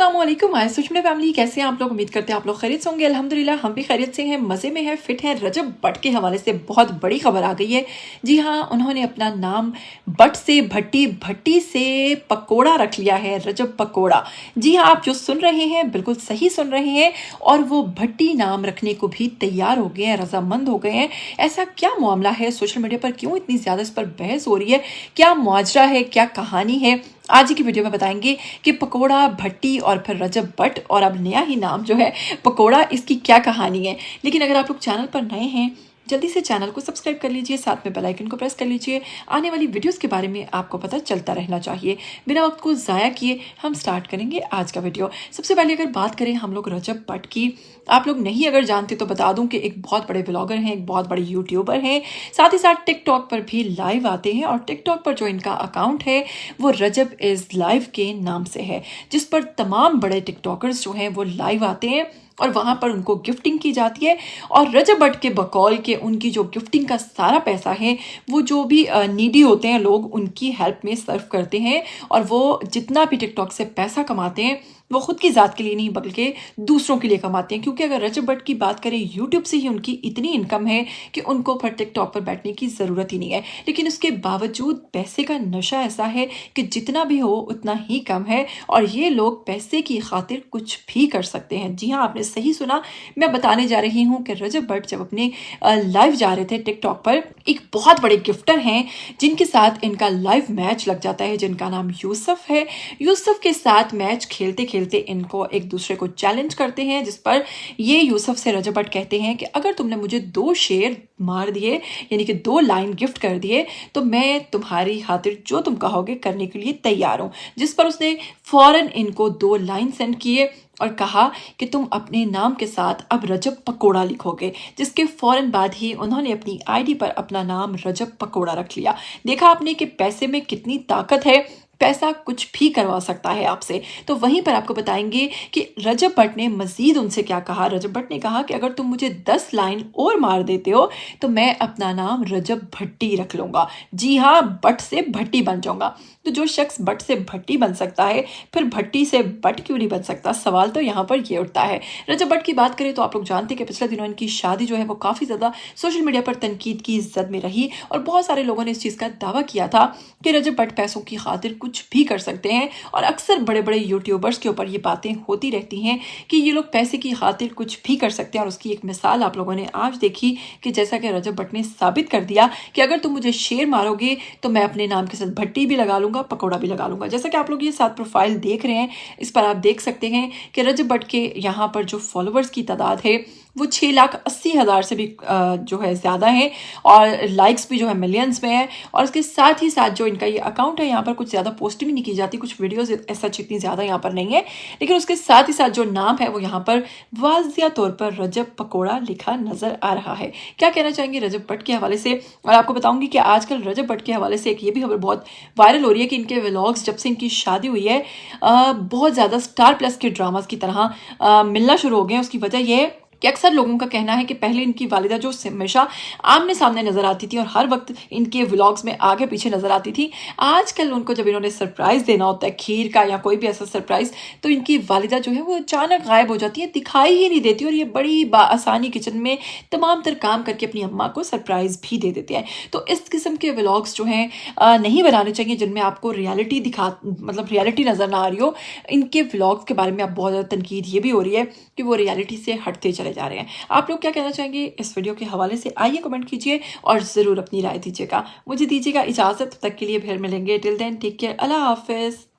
अस्सलामुअलैकुम my Sushma family, कैसे हैं आप लोग। उम्मीद करते हैं आप लोग खैरियत से होंगे। अल्हम्दुलिल्लाह हम भी खैरियत से हैं, मज़े में हैं, फिट हैं। रजब भट्ट के हवाले से बहुत बड़ी खबर आ गई है। जी हाँ, उन्होंने अपना नाम भट्ट से भट्टी, भट्टी से पकोड़ा रख लिया है, रजब पकोड़ा। जी हाँ, आप जो सुन रहे हैं बिल्कुल सही सुन रहे हैं, और वो भट्टी नाम रखने को भी तैयार हो गए हैं, रजामंद हो गए हैं। ऐसा क्या मामला है, सोशल मीडिया पर क्यों इतनी ज़्यादा इस पर बहस हो रही है, क्या मुआजरा है, क्या कहानी है, आज ही की वीडियो में बताएंगे कि पकोड़ा, भट्टी और फिर रजब भट्ट और अब नया ही नाम जो है पकोड़ा, इसकी क्या कहानी है। लेकिन अगर आप लोग चैनल पर नए हैं, जल्दी से चैनल को सब्सक्राइब कर लीजिए, साथ में बेल आइकन को प्रेस कर लीजिए। आने वाली वीडियोस के बारे में आपको पता चलता रहना चाहिए। बिना वक्त को ज़ाया किए हम स्टार्ट करेंगे आज का वीडियो। सबसे पहले अगर बात करें हम लोग रजब भट्ट की, आप लोग नहीं अगर जानते तो बता दूं कि एक बहुत बड़े ब्लॉगर हैं, एक बहुत बड़े यूट्यूबर हैं, साथ ही साथ टिकटॉक पर भी लाइव आते हैं। और टिकटॉक पर जो इनका अकाउंट है वो रजब इज़ लाइव के नाम से है, जिस पर तमाम बड़े टिकटॉकर्स जो हैं वो लाइव आते हैं और वहाँ पर उनको गिफ्टिंग की जाती है। और रजब भट्ट के बकौल के उनकी जो गिफ्टिंग का सारा पैसा है वो जो भी नीडी होते हैं लोग, उनकी हेल्प में सर्व करते हैं। और वो जितना भी टिकटॉक से पैसा कमाते हैं वो खुद की ज़ात के लिए नहीं बल्कि दूसरों के लिए कमाते हैं। क्योंकि अगर रजब भट्ट की बात करें, यूट्यूब से ही उनकी इतनी इनकम है कि उनको फिर टिकटॉक पर बैठने की ज़रूरत ही नहीं है। लेकिन उसके बावजूद पैसे का नशा ऐसा है कि जितना भी हो उतना ही कम है, और ये लोग पैसे की खातिर कुछ भी कर सकते हैं। जी हाँ, आपने सही सुना, मैं बताने जा रही हूँ कि रजब भट्ट जब अपने लाइव जा रहे थे टिकटॉक पर, एक बहुत बड़े गिफ्टर हैं जिनके साथ इनका लाइव मैच लग जाता है, जिनका नाम यूसुफ है। यूसुफ के साथ मैच खेलते खेलते इनको एक दूसरे को चैलेंज करते हैं, जिस पर ये यूसुफ से रजब भट्ट कहते हैं कि अगर तुमने मुझे 2 शेर मार दिए, यानी कि 2 लाइन गिफ्ट कर दिए, तो मैं तुम्हारी खातिर जो तुम कहोगे करने के लिए तैयार हूँ। जिस पर उसने फौरन इनको 2 लाइन सेंड किए और कहा कि तुम अपने नाम के साथ अब रजब पकोड़ा लिखोगे। जिसके फौरन बाद ही उन्होंने अपनी आईडी पर अपना नाम रजब पकोड़ा रख लिया। देखा आपने कि पैसे में कितनी ताकत है, पैसा कुछ भी करवा सकता है आपसे। तो वहीं पर आपको बताएंगे कि रजब भट्ट ने मजीद उनसे क्या कहा। रजब भट्ट ने कहा कि अगर तुम मुझे 10 लाइन और मार देते हो तो मैं अपना नाम रजब भट्टी रख लूंगा। जी हाँ, भट्ट से भट्टी बन जाऊंगा। तो जो शख्स भट्ट से भट्टी बन सकता है, फिर भट्टी से भट्ट क्यों नहीं बन सकता। सवाल तो यहाँ पर ये उठता है। रजब भट्ट की बात करें तो आप लोग जानते हैं कि पिछले दिनों इनकी शादी जो है वो काफ़ी ज़्यादा सोशल मीडिया पर तनकीद की इज्जत में रही, और बहुत सारे लोगों ने इस चीज़ का दावा किया था कि रजब भट्ट पैसों की खातिर कुछ भी कर सकते हैं। और अक्सर बड़े बड़े यूट्यूबर्स के ऊपर ये बातें होती रहती हैं कि ये लोग पैसे की खातिर कुछ भी कर सकते हैं। और उसकी एक मिसाल आप लोगों ने आज देखी कि जैसा कि रजब भट्ट ने साबित कर दिया कि अगर तुम मुझे शेर मारोगे तो मैं अपने नाम के साथ भट्टी भी लगा लूंगा, पकौड़ा भी लगा लूंगा। जैसा कि आप लोग ये साथ प्रोफाइल देख रहे हैं, इस पर आप देख सकते हैं कि रजब भट्ट के यहाँ पर जो फॉलोअर्स की तादाद है वो 6,80,000 से भी जो है ज़्यादा है, और लाइक्स भी जो है मिलियंस में है। और इसके साथ ही साथ जो इनका ये अकाउंट है, यहाँ पर कुछ ज़्यादा पोस्टिंग नहीं की जाती, कुछ वीडियोस ऐसा इतनी ज़्यादा यहाँ पर नहीं है, लेकिन उसके साथ ही साथ जो नाम है वो यहाँ पर वाज़िया तौर पर रजब पकोड़ा लिखा नज़र आ रहा है। क्या कहना चाहेंगे रजब भट्ट के हवाले से। और आपको बताऊंगी कि आजकल रजब भट्ट के हवाले से एक ये भी खबर बहुत वायरल हो रही है कि इनके व्लॉग्स जब से इनकी शादी हुई है बहुत ज़्यादा स्टार प्लस के ड्रामास की तरह मिलना शुरू हो गए हैं। उसकी वजह यह है कि अक्सर लोगों का कहना है कि पहले इनकी वालिदा जो हमेशा आमने सामने नजर आती थी और हर वक्त इनके व्लॉग्स में आगे पीछे नजर आती थी, आजकल उनको जब इन्होंने सरप्राइज देना होता है, खीर का या कोई भी ऐसा सरप्राइज, तो इनकी वालिदा जो है वो अचानक गायब हो जाती है, दिखाई ही नहीं देती। और ये बड़ी आसानी किचन में तमाम तर काम करके अपनी अम्मा को सरप्राइज भी दे देते हैं। तो इस किस्म के व्लॉग्स जो हैं नहीं बनाने चाहिए जिनमें आपको रियलिटी रियलिटी नजर ना आ रही हो। इनके व्लॉग्स के बारे में अब बहुत ज़्यादा तनकीद ये भी हो रही है कि वो रियलिटी से हटते चले जा रहे हैं। आप लोग क्या कहना चाहेंगे इस वीडियो के हवाले से, आइए कमेंट कीजिए और ज़रूर अपनी राय दीजिएगा। मुझे दीजिएगा इजाज़त, तब तक के लिए फिर मिलेंगे। टिल देन टेक केयर, अल्लाह हाफिज़।